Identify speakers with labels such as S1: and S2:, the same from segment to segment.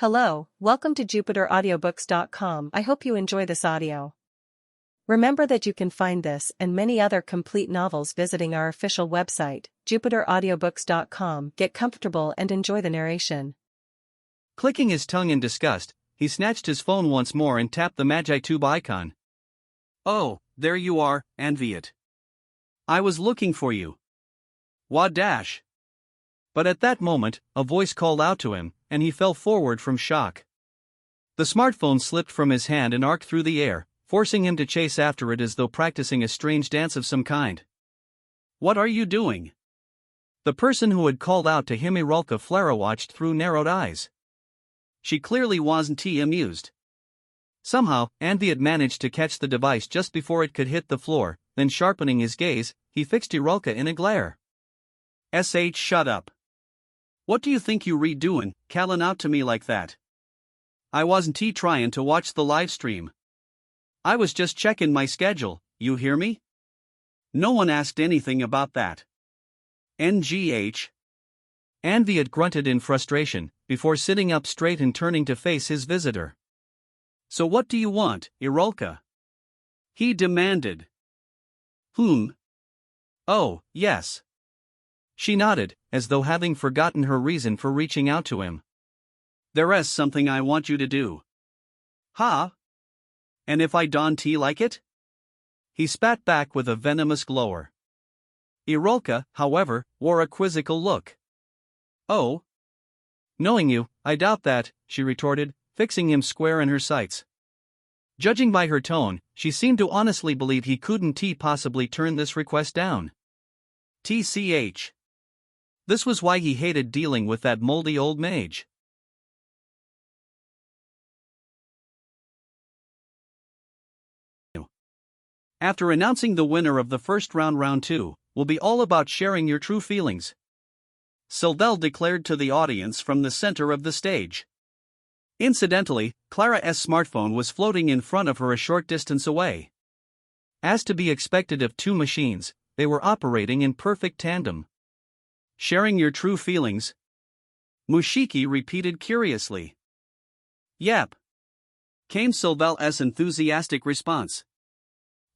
S1: Hello, welcome to JupiterAudiobooks.com. I hope you enjoy this audio. Remember that you can find this and many other complete novels visiting our official website, JupiterAudiobooks.com. Get comfortable and enjoy the narration.
S2: Clicking his tongue in disgust, he snatched his phone once more and tapped the Magi Tube icon. Oh, there you are, Anviat. I was looking for you. Wadash. But at that moment, a voice called out to him, and he fell forward from shock. The smartphone slipped from his hand and arced through the air, forcing him to chase after it as though practicing a strange dance of some kind. What are you doing? The person who had called out to him Irulka Flara watched through narrowed eyes. She clearly wasn't amused. Somehow, Anviat managed to catch the device just before it could hit the floor, then sharpening his gaze, he fixed Irulka in a glare. Shut up. What do you think you redoing, calling out to me like that? I wasn't trying to watch the live stream. I was just checking my schedule, you hear me? No one asked anything about that. NGH. Anviat grunted in frustration, before sitting up straight and turning to face his visitor. So what do you want, Irulka? He demanded. Oh, yes. She nodded, as though having forgotten her reason for reaching out to him. There's something I want you to do. Ha? And if I don't like it? He spat back with a venomous glower. Irulka, however, wore a quizzical look. Oh? Knowing you, I doubt that, she retorted, fixing him square in her sights. Judging by her tone, she seemed to honestly believe he couldn't possibly turn this request down. TCH. This was why he hated dealing with that moldy old mage. After announcing the winner of the first round 2, will be all about sharing your true feelings. Sylvel declared to the audience from the center of the stage. Incidentally, Clara's smartphone was floating in front of her a short distance away. As to be expected of two machines, they were operating in perfect tandem. Sharing your true feelings? Mushiki repeated curiously. Yep. Came Sylvel's enthusiastic response.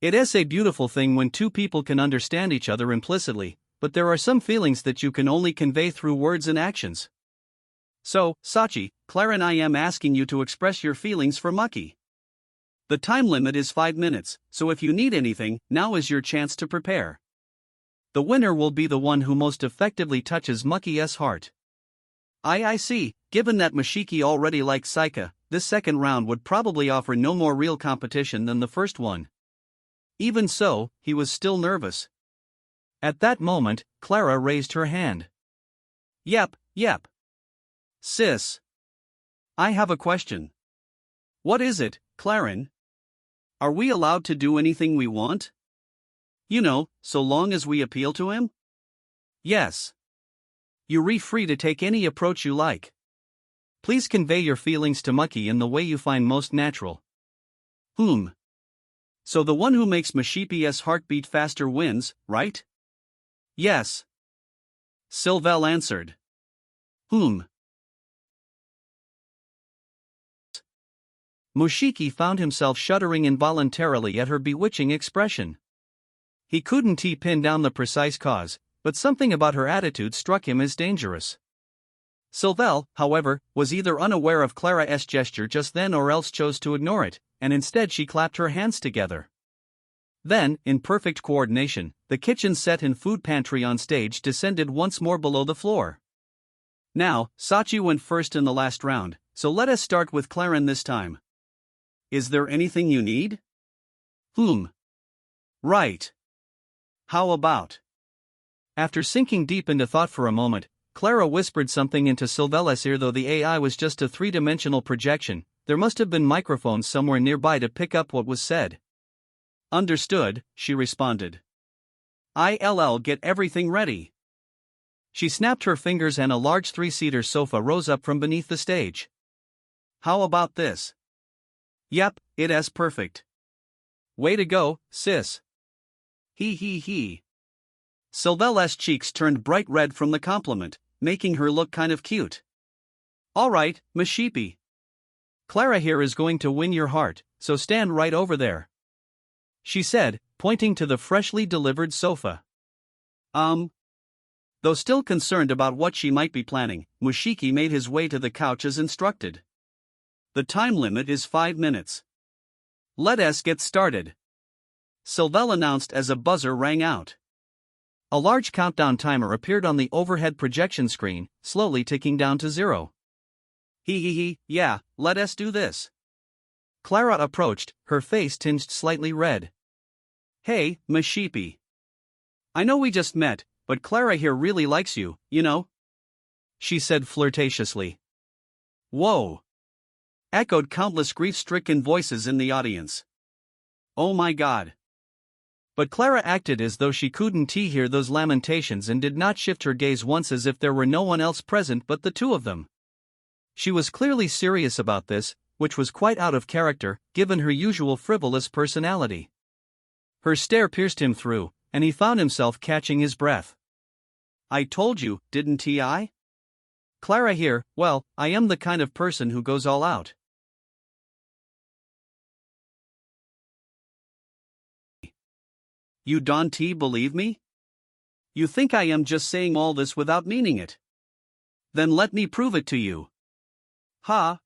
S2: It is a beautiful thing when two people can understand each other implicitly, but there are some feelings that you can only convey through words and actions. So, Sachi, Clara and I am asking you to express your feelings for Mucky. The time limit is 5 minutes, so if you need anything, now is your chance to prepare. The winner will be the one who most effectively touches Mucky's heart. I see, given that Mushiki already likes Saika, this second round would probably offer no more real competition than the first one. Even so, he was still nervous. At that moment, Clara raised her hand. Yep. Sis. I have a question. What is it, Clarin? Are we allowed to do anything we want? You know, so long as we appeal to him? Yes. You're free to take any approach you like. Please convey your feelings to Mucky in the way you find most natural. So the one who makes Mushipi's heartbeat faster wins, right? Yes. Sylvel answered. Mushiki found himself shuddering involuntarily at her bewitching expression. He couldn't pin down the precise cause, but something about her attitude struck him as dangerous. Sylvel, however, was either unaware of Clara's gesture just then or else chose to ignore it, and instead she clapped her hands together. Then, in perfect coordination, the kitchen set and food pantry on stage descended once more below the floor. Now, Sachi went first in the last round, so let us start with Clarin this time. Is there anything you need? Right. How about? After sinking deep into thought for a moment, Clara whispered something into Sylvel's ear. Though the AI was just a three-dimensional projection, there must have been microphones somewhere nearby to pick up what was said. Understood, she responded. I'll get everything ready. She snapped her fingers and a large three-seater sofa rose up from beneath the stage. How about this? Yep, it is perfect. Way to go, sis. He. Sylvel's cheeks turned bright red from the compliment, making her look kind of cute. Alright, Mushiki. Clara here is going to win your heart, so stand right over there, she said, pointing to the freshly delivered sofa. Though still concerned about what she might be planning, Mushiki made his way to the couch as instructed. The time limit is 5 minutes. Let us get started, Sylvelle announced as a buzzer rang out. A large countdown timer appeared on the overhead projection screen, slowly ticking down to 0. Yeah, let us do this. Clara approached, her face tinged slightly red. Hey, Mushiki. I know we just met, but Clara here really likes you, you know? She said flirtatiously. Whoa! Echoed countless grief-stricken voices in the audience. Oh my god. But Clara acted as though she couldn't hear those lamentations and did not shift her gaze once, as if there were no one else present but the two of them. She was clearly serious about this, which was quite out of character, given her usual frivolous personality. Her stare pierced him through, and he found himself catching his breath. I told you, didn't I? Clara here, well, I am the kind of person who goes all out. You don't believe me? You think I am just saying all this without meaning it? Then let me prove it to you. Ha!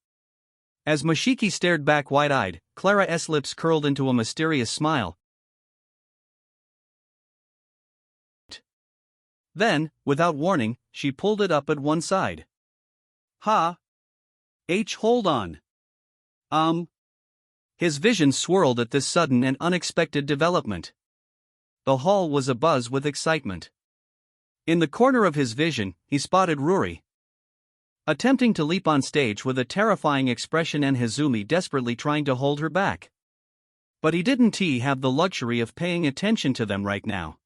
S2: As Mushiki stared back wide-eyed, Clara's lips curled into a mysterious smile. Then, without warning, she pulled it up at one side. Ha! Hold on. His vision swirled at this sudden and unexpected development. The hall was abuzz with excitement. In the corner of his vision, he spotted Ruri, attempting to leap on stage with a terrifying expression, and Hazumi desperately trying to hold her back. But he didn't have the luxury of paying attention to them right now.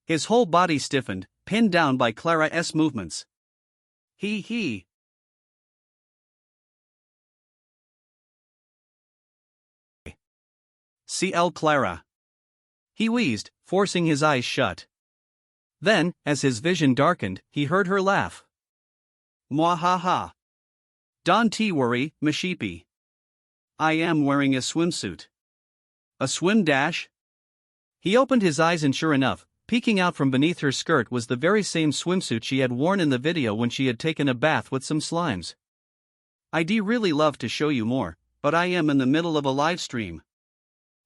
S2: His whole body stiffened, pinned down by Clara's movements. CL Clara. He wheezed, forcing his eyes shut. Then, as his vision darkened, he heard her laugh. Mwahaha. Don't worry, Mushiki. I am wearing a swimsuit. A swim dash? He opened his eyes, and sure enough, peeking out from beneath her skirt was the very same swimsuit she had worn in the video when she had taken a bath with some slimes. I'd really love to show you more, but I am in the middle of a live stream.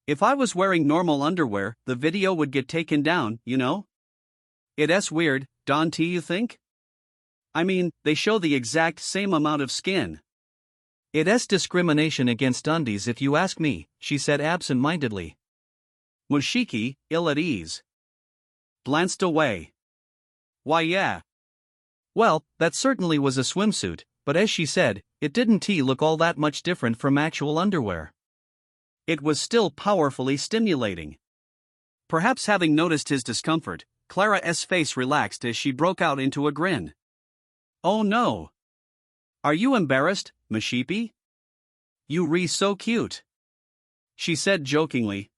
S2: If I was wearing normal underwear, the video would get taken down, you know? It's weird, don't you think? I mean, they show the exact same amount of skin. It's discrimination against undies if you ask me, she said absent-mindedly. Mushiki, ill at ease, glanced away. Why yeah. Well, that certainly was a swimsuit, but as she said, it didn't look all that much different from actual underwear. It was still powerfully stimulating. Perhaps having noticed his discomfort, Clara's face relaxed as she broke out into a grin. Oh no! Are you embarrassed, Mushiki? You re so cute, she said jokingly.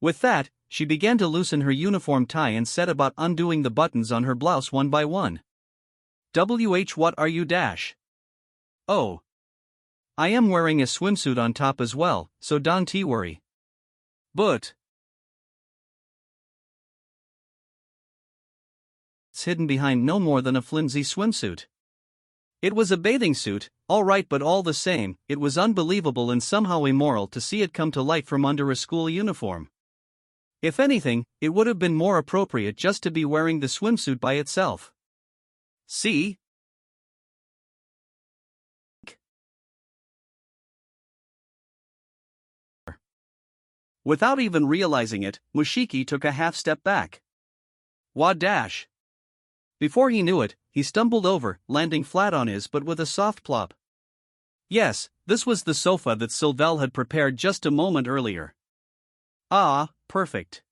S2: With that, she began to loosen her uniform tie and set about undoing the buttons on her blouse one by one. What are you dash? Oh. I am wearing a swimsuit on top as well, so don't worry. But it's hidden behind no more than a flimsy swimsuit. It was a bathing suit, all right, but all the same, it was unbelievable and somehow immoral to see it come to light from under a school uniform. If anything, it would have been more appropriate just to be wearing the swimsuit by itself. See? Without even realizing it, Mushiki took a half step back. Wah dash! Before he knew it, he stumbled over, landing flat on his butt with a soft plop. Yes, this was the sofa that Sylvelle had prepared just a moment earlier. Ah, perfect.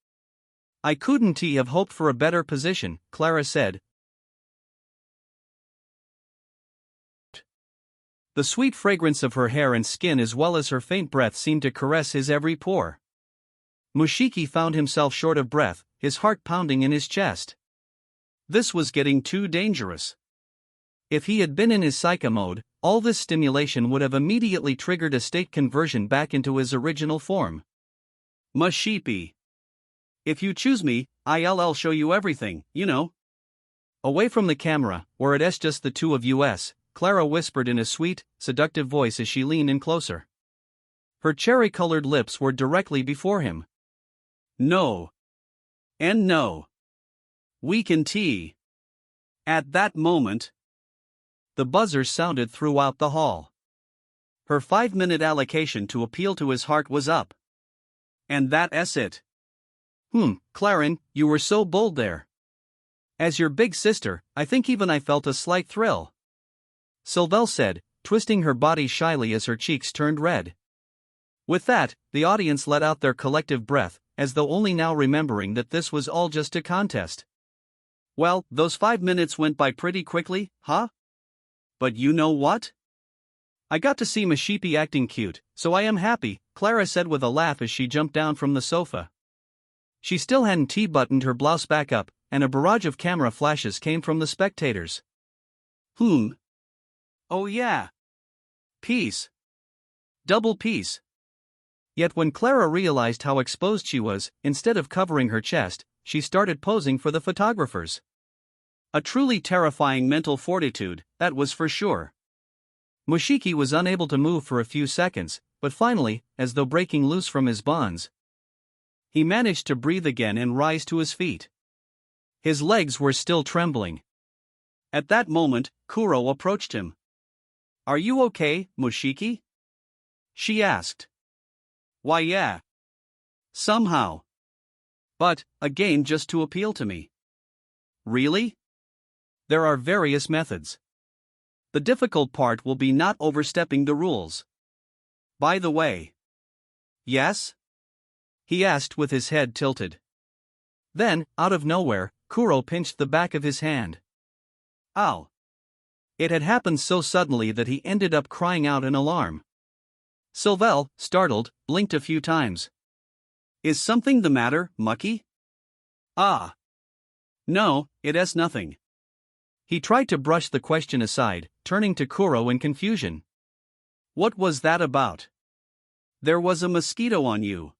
S2: I couldn't have hoped for a better position, Clara said. The sweet fragrance of her hair and skin as well as her faint breath seemed to caress his every pore. Mushiki found himself short of breath, his heart pounding in his chest. This was getting too dangerous. If he had been in his Saika mode, all this stimulation would have immediately triggered a state conversion back into his original form. Mushiki. If you choose me, I'll show you everything, you know. Away from the camera, where it's just the two of us, Clara whispered in a sweet, seductive voice as she leaned in closer. Her cherry-colored lips were directly before him. No. And no. We can tea. At that moment, the buzzer sounded throughout the hall. Her 5-minute allocation to appeal to his heart was up. And that's it. Clarin, you were so bold there. As your big sister, I think even I felt a slight thrill. Sylvelle said, twisting her body shyly as her cheeks turned red. With that, the audience let out their collective breath, as though only now remembering that this was all just a contest. Well, those 5 minutes went by pretty quickly, huh? But you know what? I got to see Mushiki acting cute, so I am happy, Clara said with a laugh as she jumped down from the sofa. She still hadn't T-buttoned her blouse back up, and a barrage of camera flashes came from the spectators. Oh yeah. Peace. Double peace. Yet when Clara realized how exposed she was, instead of covering her chest, she started posing for the photographers. A truly terrifying mental fortitude, that was for sure. Mushiki was unable to move for a few seconds, but finally, as though breaking loose from his bonds, he managed to breathe again and rise to his feet. His legs were still trembling. At that moment, Kuro approached him. Are you okay, Mushiki? She asked. Why yeah. Somehow. But, again just to appeal to me. Really? There are various methods. The difficult part will be not overstepping the rules. By the way. Yes? He asked with his head tilted. Then, out of nowhere, Kuro pinched the back of his hand. Ow. It had happened so suddenly that he ended up crying out in alarm. Sylvelle, startled, blinked a few times. Is something the matter, Mucky? Ah. No, it's nothing. He tried to brush the question aside, turning to Kuro in confusion. What was that about? There was a mosquito on you.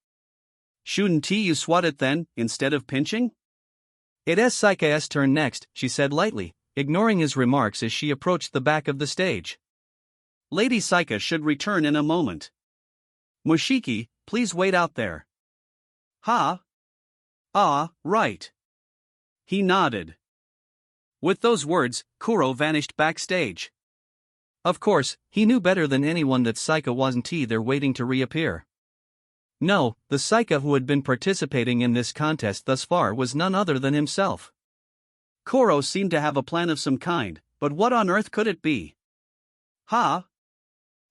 S2: Shouldn't you swat it then, instead of pinching? It's Saika's turn next, she said lightly, ignoring his remarks as she approached the back of the stage. Lady Saika should return in a moment. Mushiki, please wait out there. Ha? Ah, right. He nodded. With those words, Kuro vanished backstage. Of course, he knew better than anyone that Saika wasn't either waiting to reappear. No, the Saika who had been participating in this contest thus far was none other than himself. Kuro seemed to have a plan of some kind, but what on earth could it be? Ha?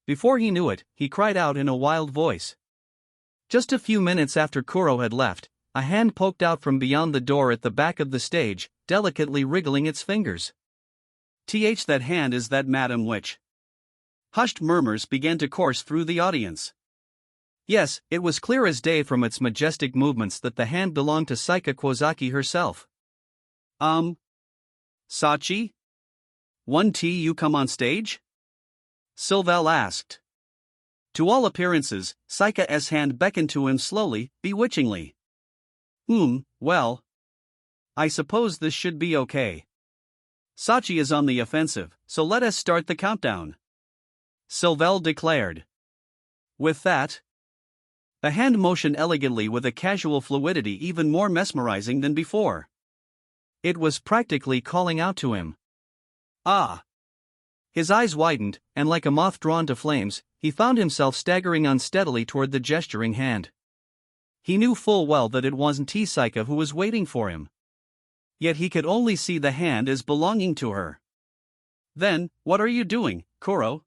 S2: Before he knew it, he cried out in a wild voice. Just a few minutes after Kuro had left, a hand poked out from beyond the door at the back of the stage, delicately wriggling its fingers. That hand is that Madam Witch. Hushed murmurs began to course through the audience. Yes, it was clear as day from its majestic movements that the hand belonged to Saika Kuozaki herself. Sachi? You come on stage? Sylvelle asked. To all appearances, Saika's hand beckoned to him slowly, bewitchingly. Well. I suppose this should be okay. Sachi is on the offensive, so let us start the countdown. Sylvelle declared. With that, the hand motioned elegantly with a casual fluidity even more mesmerizing than before. It was practically calling out to him. Ah! His eyes widened, and like a moth drawn to flames, he found himself staggering unsteadily toward the gesturing hand. He knew full well that it wasn't Saika who was waiting for him. Yet he could only see the hand as belonging to her. Then, what are you doing, Kuro?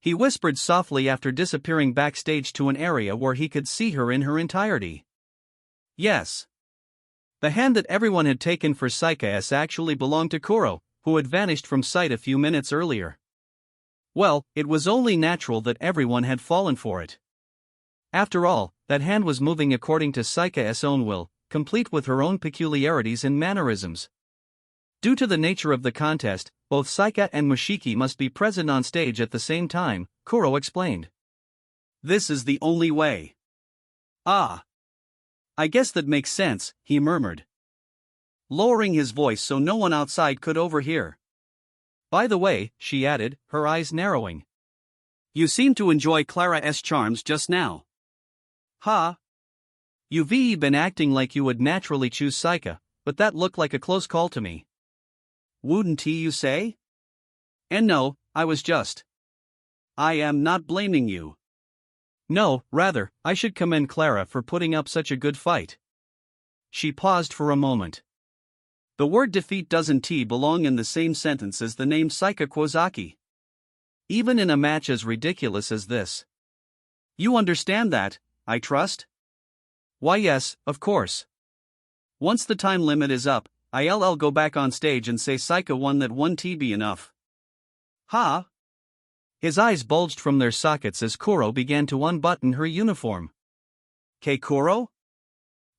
S2: He whispered softly after disappearing backstage to an area where he could see her in her entirety. Yes. The hand that everyone had taken for Saika actually belonged to Kuro, who had vanished from sight a few minutes earlier. Well, it was only natural that everyone had fallen for it. After all, that hand was moving according to Saika's own will, complete with her own peculiarities and mannerisms. Due to the nature of the contest, both Saika and Mushiki must be present on stage at the same time, Kuro explained. This is the only way. Ah. I guess that makes sense, he murmured, lowering his voice so no one outside could overhear. By the way, she added, her eyes narrowing. You seem to enjoy Clara's charms just now. Ha! You've been acting like you would naturally choose Saika, but that looked like a close call to me. Wouldn't he, you say? And no, I was just. I am not blaming you. No, rather, I should commend Clara for putting up such a good fight. She paused for a moment. The word defeat doesn't belong in the same sentence as the name Saika Kuozaki. Even in a match as ridiculous as this. You understand that, I trust? Why yes, of course. Once the time limit is up, I'll go back on stage and say Saika won. That one be enough. Ha! His eyes bulged from their sockets as Kuro began to unbutton her uniform. Kuro?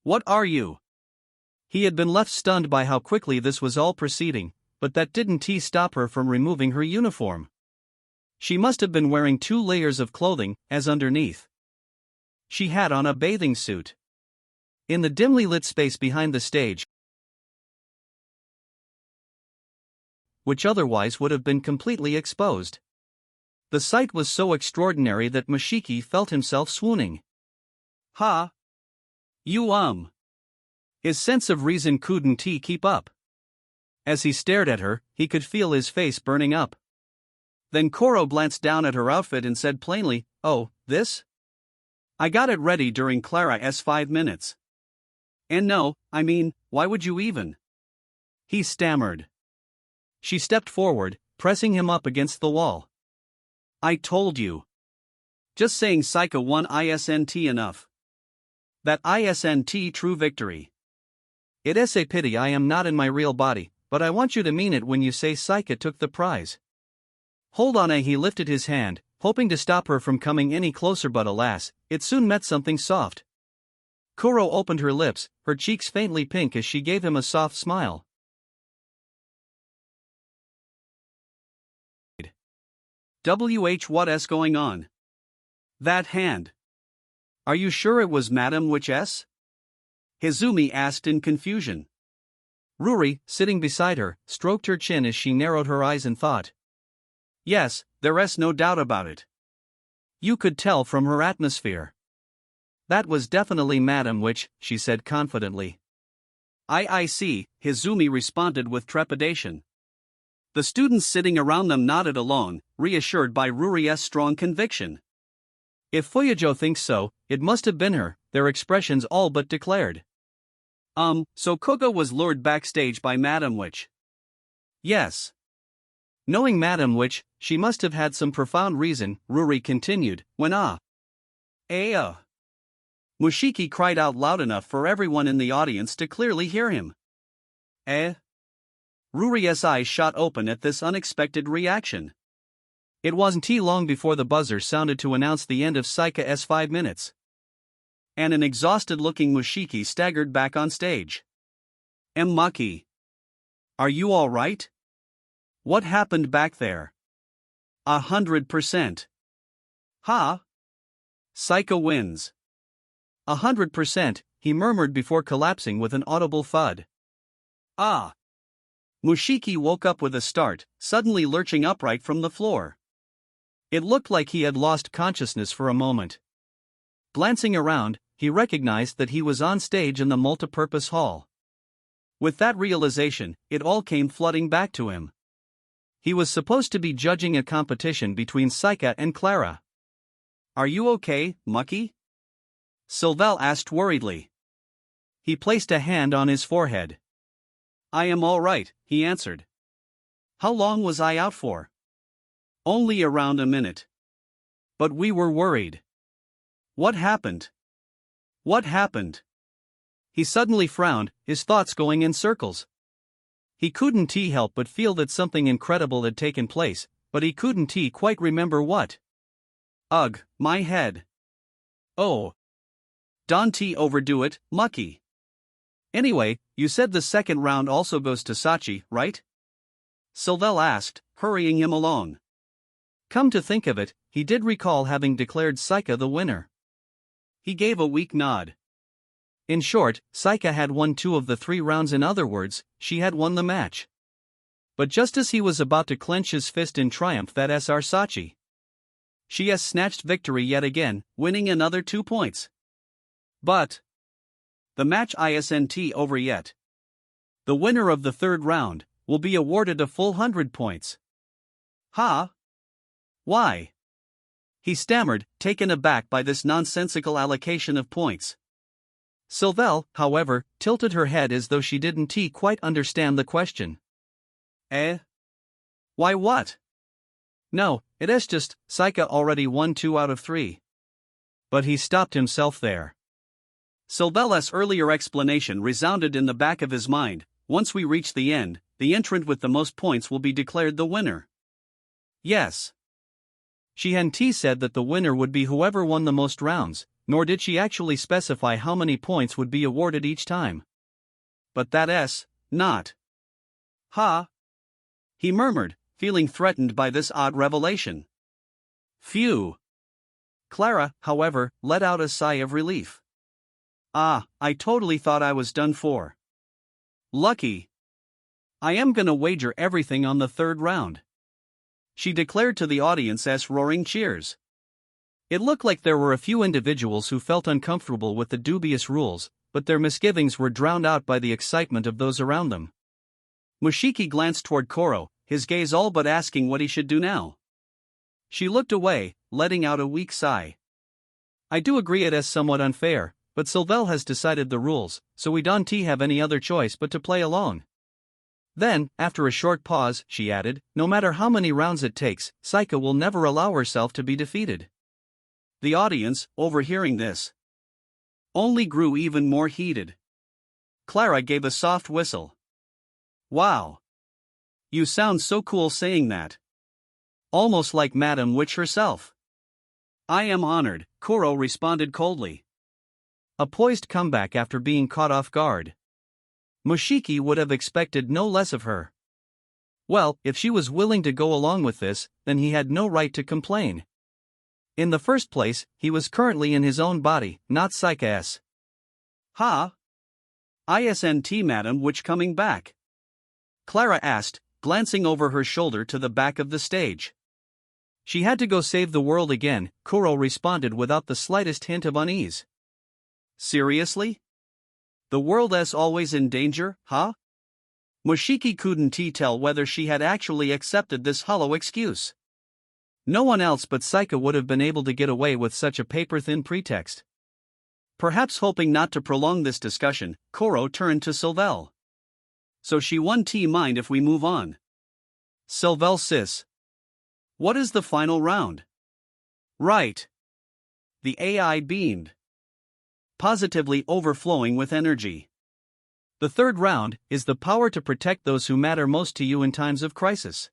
S2: What are you? He had been left stunned by how quickly this was all proceeding, but that didn't stop her from removing her uniform. She must have been wearing 2 layers of clothing, as underneath. She had on a bathing suit. In the dimly lit space behind the stage, which otherwise would have been completely exposed. The sight was so extraordinary that Mushiki felt himself swooning. Ha! You His sense of reason couldn't keep up. As he stared at her, he could feel his face burning up. Then Kuro glanced down at her outfit and said plainly, "Oh, this? I got it ready during Clara's 5 minutes. And no, I mean, why would you even?" He stammered. She stepped forward, pressing him up against the wall. I told you. Just saying Saika won isn't enough. That isn't true victory. It is a pity I am not in my real body, but I want you to mean it when you say Saika took the prize. Hold on. He lifted his hand, hoping to stop her from coming any closer, but alas, it soon met something soft. Kuro opened her lips, her cheeks faintly pink as she gave him a soft smile. What's going on? That hand. Are you sure it was Madam Witch? Hizumi asked in confusion. Ruri, sitting beside her, stroked her chin as she narrowed her eyes and thought. Yes, there's no doubt about it. You could tell from her atmosphere. That was definitely Madam Witch, she said confidently. I see, Hizumi responded with trepidation. The students sitting around them nodded along, reassured by Ruri's strong conviction. If Fuyojo thinks so, it must have been her, their expressions all but declared. So Kuga was lured backstage by Madam Witch. Yes. Knowing Madam Witch, she must have had some profound reason, Ruri continued, when Mushiki cried out loud enough for everyone in the audience to clearly hear him. Ruri's eyes shot open at this unexpected reaction. It wasn't long before the buzzer sounded to announce the end of Saika's 5 minutes. And an exhausted-looking Mushiki staggered back on stage. Maki. Are you all right? What happened back there? 100%. Ha! Saika wins. 100%, he murmured before collapsing with an audible thud. Mushiki woke up with a start, suddenly lurching upright from the floor. It looked like he had lost consciousness for a moment. Glancing around, he recognized that he was on stage in the multipurpose hall. With that realization, it all came flooding back to him. He was supposed to be judging a competition between Saika and Clara. Are you okay, Maki? Sylvelle asked worriedly. He placed a hand on his forehead. I am all right, he answered. How long was I out for? Only around a minute. But we were worried. What happened? What happened? He suddenly frowned, his thoughts going in circles. He couldn't help but feel that something incredible had taken place, but he couldn't quite remember what. Ugh, my head. Oh. Don't overdo it, Maki. Anyway, you said the second round also goes to Sachi, right? Sylvelle asked, hurrying him along. Come to think of it, he did recall having declared Saika the winner. He gave a weak nod. In short, Saika had won 2 of the 3 rounds. In other words, she had won the match. But just as he was about to clench his fist in triumph, that Sr. Sachi. She has snatched victory yet again, winning another 2 points. But the match isn't over yet. The winner of the 3rd round will be awarded a full 100 points. Huh? Why? He stammered, taken aback by this nonsensical allocation of points. Sylvelle, however, tilted her head as though she didn't quite understand the question. Eh? Why what? No, it's just, Saika already won 2 out of 3. But he stopped himself there. Sylvelle's earlier explanation resounded in the back of his mind. Once we reach the end, the entrant with the most points will be declared the winner. Yes. She hadn't said that the winner would be whoever won the most rounds, nor did she actually specify how many points would be awarded each time. But that's not. Ha! He murmured, feeling threatened by this odd revelation. Phew! Clara, however, let out a sigh of relief. Ah, I totally thought I was done for. Lucky. I am gonna wager everything on the 3rd round. She declared to the audience as roaring cheers. It looked like there were a few individuals who felt uncomfortable with the dubious rules, but their misgivings were drowned out by the excitement of those around them. Mushiki glanced toward Koro, his gaze all but asking what he should do now. She looked away, letting out a weak sigh. I do agree it is somewhat unfair, but Sylvelle has decided the rules, so we don't have any other choice but to play along. Then, after a short pause, she added, no matter how many rounds it takes, Saika will never allow herself to be defeated. The audience, overhearing this, only grew even more heated. Clara gave a soft whistle. Wow. You sound so cool saying that. Almost like Madame Witch herself. I am honored, Koro responded coldly. A poised comeback after being caught off guard. Mushiki would have expected no less of her. Well, if she was willing to go along with this, then he had no right to complain. In the first place, he was currently in his own body, not Saika's. Ha? Isn't Madame Witch coming back? Clara asked, glancing over her shoulder to the back of the stage. She had to go save the world again, Koro responded without the slightest hint of unease. Seriously? The world is always in danger, huh? Mushiki couldn't tell whether she had actually accepted this hollow excuse. No one else but Saika would have been able to get away with such a paper-thin pretext. Perhaps hoping not to prolong this discussion, Koro turned to Sylvelle. So she won't mind if we move on. Sylvelle sis. What is the final round? Right. The AI beamed, positively overflowing with energy. The 3rd round is the power to protect those who matter most to you in times of crisis.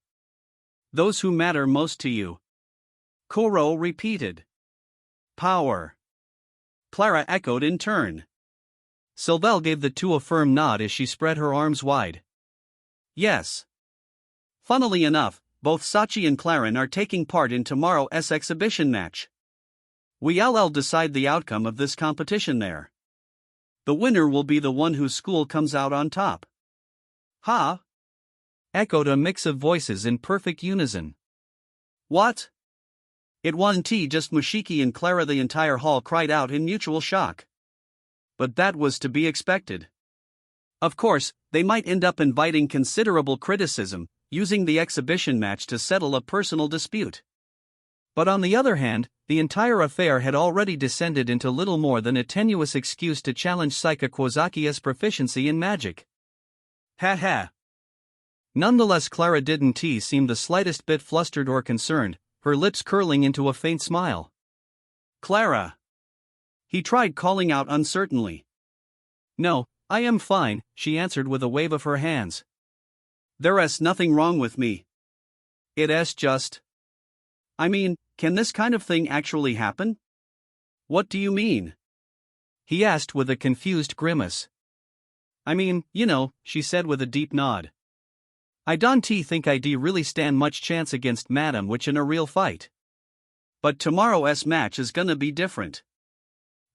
S2: Those who matter most to you. Koro repeated. Power. Clara echoed in turn. Sylvelle gave the 2 a firm nod as she spread her arms wide. Yes. Funnily enough, both Sachi and Clarin are taking part in tomorrow's exhibition match. We'll decide the outcome of this competition there. The winner will be the one whose school comes out on top. Ha? Echoed a mix of voices in perfect unison. What? It wasn't just Mushiki and Clara. The entire hall cried out in mutual shock. But that was to be expected. Of course, they might end up inviting considerable criticism, using the exhibition match to settle a personal dispute. But on the other hand, the entire affair had already descended into little more than a tenuous excuse to challenge Saika Kuozaki's proficiency in magic. Ha ha. Nonetheless, Clara didn't seem the slightest bit flustered or concerned, her lips curling into a faint smile. Clara. He tried calling out uncertainly. No, I am fine, she answered with a wave of her hands. There's nothing wrong with me. It's just. I mean, can this kind of thing actually happen? What do you mean? He asked with a confused grimace. I mean, you know, she said with a deep nod. I don't think I really stand much chance against Madam Witch in a real fight. But tomorrow's match is gonna be different.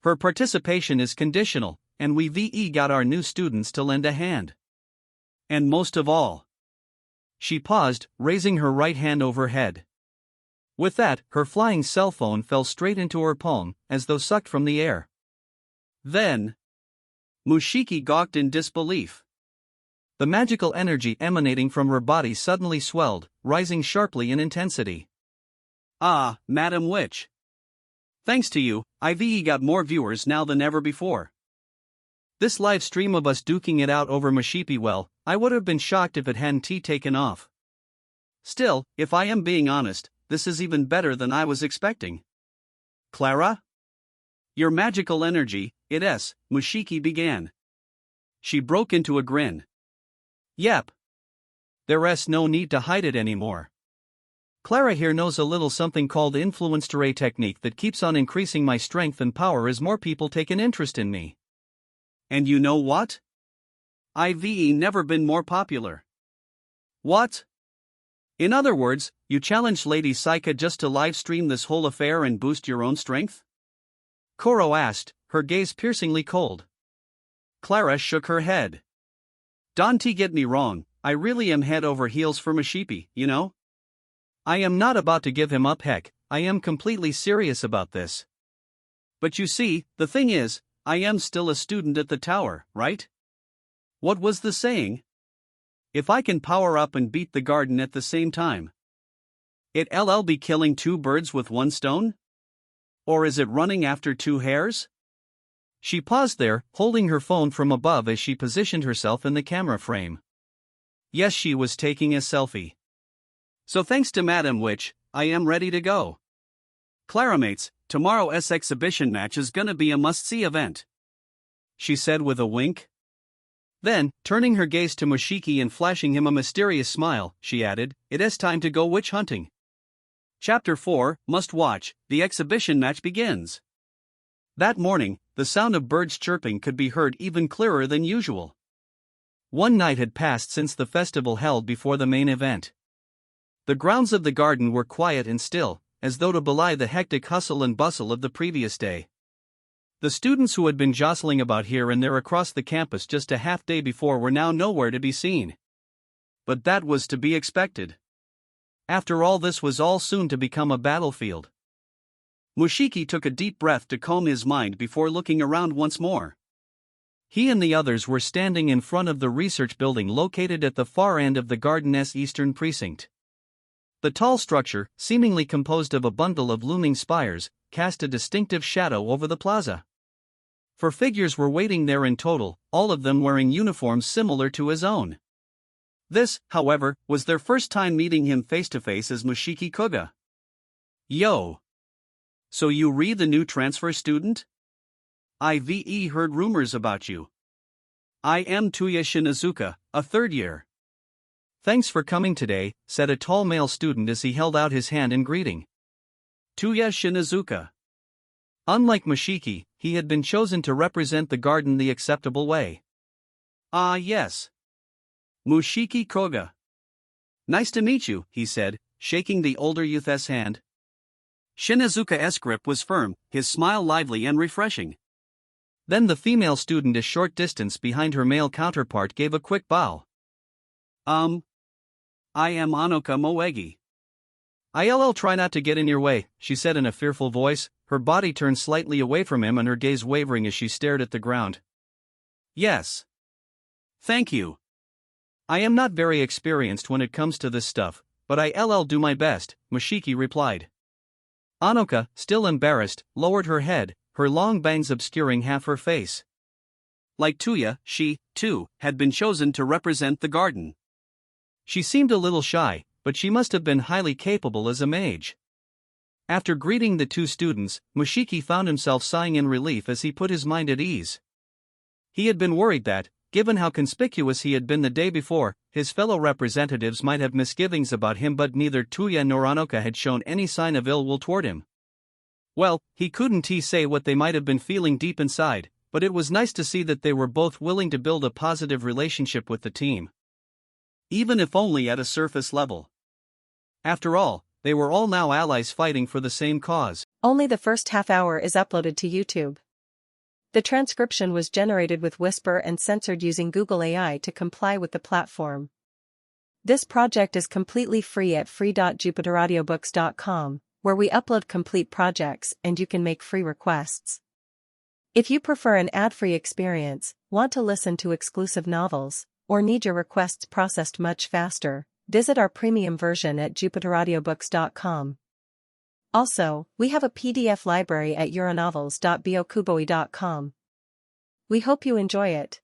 S2: Her participation is conditional, and we got our new students to lend a hand. And most of all. She paused, raising her right hand overhead. With that, her flying cell phone fell straight into her palm, as though sucked from the air. Then, Mushiki gawked in disbelief. The magical energy emanating from her body suddenly swelled, rising sharply in intensity. Ah, Madam Witch. Thanks to you, I've got more viewers now than ever before. This live stream of us duking it out over Mushiki, well, I would have been shocked if it hadn't taken off. Still, if I am being honest, this is even better than I was expecting. Clara? Your magical energy, Mushiki began. She broke into a grin. Yep. There's no need to hide it anymore. Clara here knows a little something called influenced array technique that keeps on increasing my strength and power as more people take an interest in me. And you know what? I've never been more popular. What? In other words, you challenged Lady Saika just to livestream this whole affair and boost your own strength? Koro asked, her gaze piercingly cold. Clara shook her head. Don't get me wrong, I really am head over heels for Mushiki, you know? I am not about to give him up, heck, I am completely serious about this. But you see, the thing is, I am still a student at the tower, right? What was the saying? If I can power up and beat the garden at the same time. It'll be killing two birds with one stone? Or is it running after two hares? She paused there, holding her phone from above as she positioned herself in the camera frame. Yes, she was taking a selfie. So thanks to Madam Witch, I am ready to go. Claramates, tomorrow's exhibition match is gonna be a must-see event. She said with a wink. Then, turning her gaze to Mushiki and flashing him a mysterious smile, she added, "It's time to go witch hunting." Chapter 4, Must Watch, the exhibition match begins. That morning, the sound of birds chirping could be heard even clearer than usual. One night had passed since the festival held before the main event. The grounds of the garden were quiet and still, as though to belie the hectic hustle and bustle of the previous day. The students who had been jostling about here and there across the campus just a half day before were now nowhere to be seen. But that was to be expected. After all, this was all soon to become a battlefield. Mushiki took a deep breath to calm his mind before looking around once more. He and the others were standing in front of the research building located at the far end of the garden's eastern precinct. The tall structure, seemingly composed of a bundle of looming spires, cast a distinctive shadow over the plaza. 4 figures were waiting there in total, all of them wearing uniforms similar to his own. This, however, was their first time meeting him face-to-face as Mushiki Kuga. Yo! So you the new transfer student? I've heard rumors about you. I am Tuya Shinazuka, a third year. Thanks for coming today, said a tall male student as he held out his hand in greeting. Tuya Shinazuka. Unlike Mushiki, he had been chosen to represent the garden the acceptable way. Ah yes. Mushiki Koga. Nice to meet you, he said, shaking the older youth's hand. Shinazuka's grip was firm, his smile lively and refreshing. Then the female student a short distance behind her male counterpart gave a quick bow. I am Anoka Moegi. I'll try not to get in your way, she said in a fearful voice, her body turned slightly away from him and her gaze wavering as she stared at the ground. Yes. Thank you. I am not very experienced when it comes to this stuff, but I'll do my best, Mushiki replied. Anoka, still embarrassed, lowered her head, her long bangs obscuring half her face. Like Tuya, she, too, had been chosen to represent the garden. She seemed a little shy, but she must have been highly capable as a mage. After greeting the 2 students, Mushiki found himself sighing in relief as he put his mind at ease. He had been worried that, given how conspicuous he had been the day before, his fellow representatives might have misgivings about him, but neither Tuya nor Anoka had shown any sign of ill will toward him. Well, he couldn't say what they might have been feeling deep inside, but it was nice to see that they were both willing to build a positive relationship with the team, even if only at a surface level. After all, they were all now allies fighting for the same cause.
S1: Only the first half hour is uploaded to YouTube. The transcription was generated with Whisper and censored using Google AI to comply with the platform. This project is completely free at free.jupiteraudiobooks.com, where we upload complete projects and you can make free requests. If you prefer an ad-free experience, want to listen to exclusive novels, or need your requests processed much faster, visit our premium version at jupiteraudiobooks.com. Also, we have a PDF library at euronovels.bokuboi.com. We hope you enjoy it.